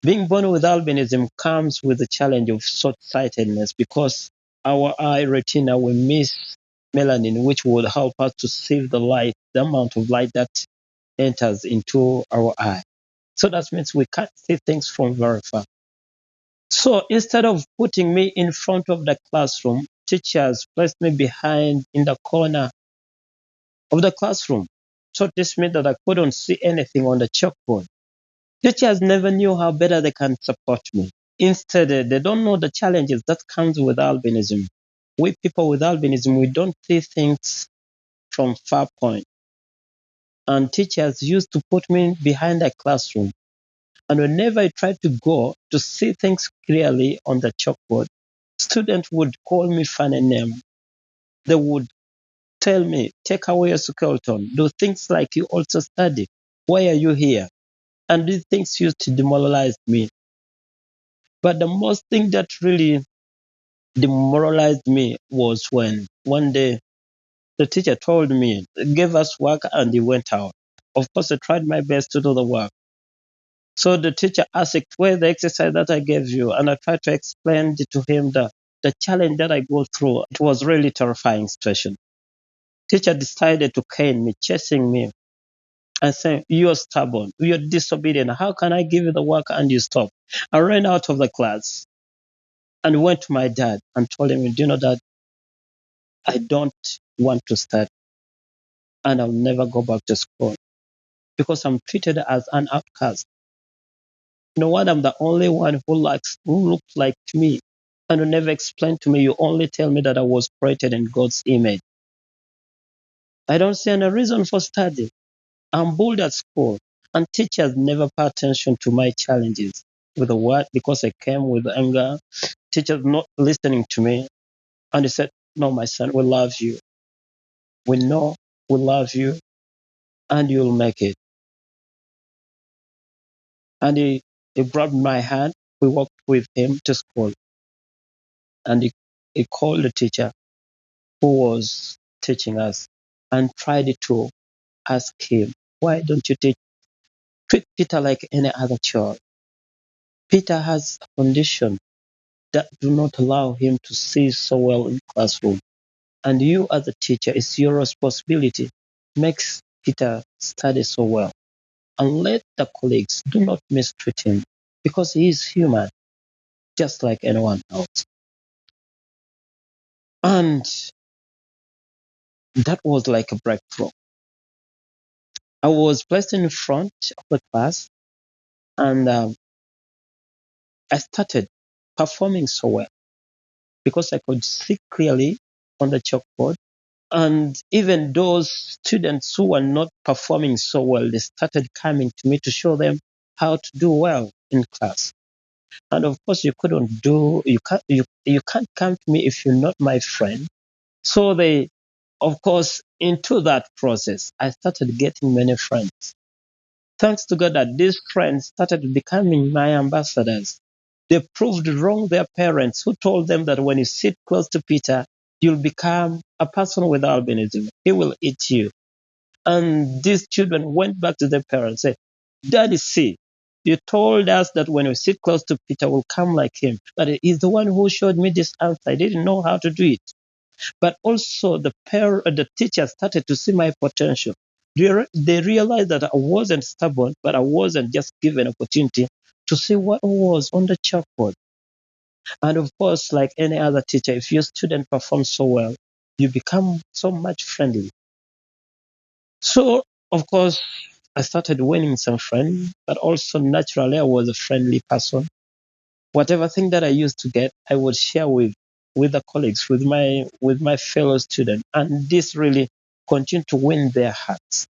Being born with albinism comes with the challenge of short-sightedness because our eye retina will miss melanin, which would help us to see the light, the amount of light that enters into our eye. So that means we can't see things from very far. So instead of putting me in front of the classroom, teachers placed me behind in the corner of the classroom. So this meant that I couldn't see anything on the chalkboard. Teachers never knew how better they can support me. Instead, they don't know the challenges that comes with albinism. We people with albinism, we don't see things from far point. And teachers used to put me behind the classroom. And whenever I tried to go to see things clearly on the chalkboard, students would call me funny name. They would tell me, take away your skeleton. Do things like you also study. Why are you here? And these things used to demoralize me. But the most thing that really demoralized me was when one day the teacher told me, gave us work and he went out. Of course, I tried my best to do the work. So the teacher asked, where the exercise that I gave you? And I tried to explain to him the challenge that I go through. It was really terrifying situation. Teacher decided to cane me, chasing me and saying, you're stubborn, you're disobedient. How can I give you the work and you stop? I ran out of the class and went to my dad and told him, do you know that I don't want to study and I'll never go back to school because I'm treated as an outcast. You know what? I'm the only one who looks like me. And you never explain to me. You only tell me that I was created in God's image. I don't see any reason for study. I'm bullied at school, and teachers never pay attention to my challenges. With the word, because I came with anger, teachers not listening to me, and they said, "No, my son, we love you. We know we love you, and you'll make it." And he grabbed my hand. We walked with him to school, and he called the teacher who was teaching us and tried to ask him, why don't you treat Peter like any other child? Peter has a condition that do not allow him to see so well in classroom. And you as a teacher, it's your responsibility. Makes Peter study so well. And let the colleagues do not mistreat him because he is human, just like anyone else. And that was like a breakthrough. I was placed in front of the class and I started performing so well because I could see clearly on the chalkboard. And even those students who were not performing so well, they started coming to me to show them how to do well in class. And of course, you can't come to me if you're not my friend. So of course, into that process, I started getting many friends. Thanks to God that these friends started becoming my ambassadors. They proved wrong their parents who told them that when you sit close to Peter, you'll become a person with albinism. He will eat you. And these children went back to their parents and said, Daddy, see, you told us that when we sit close to Peter, we'll come like him. But he's the one who showed me this answer. I didn't know how to do it. But also the teacher started to see my potential. They realized that I wasn't stubborn, but I wasn't just given opportunity to see what was on the chalkboard. And of course, like any other teacher, if your student performs so well, you become so much friendly. So, of course, I started winning some friends, but also naturally I was a friendly person. Whatever thing that I used to get, I would share with the colleagues, with my fellow students, and this really continued to win their hearts.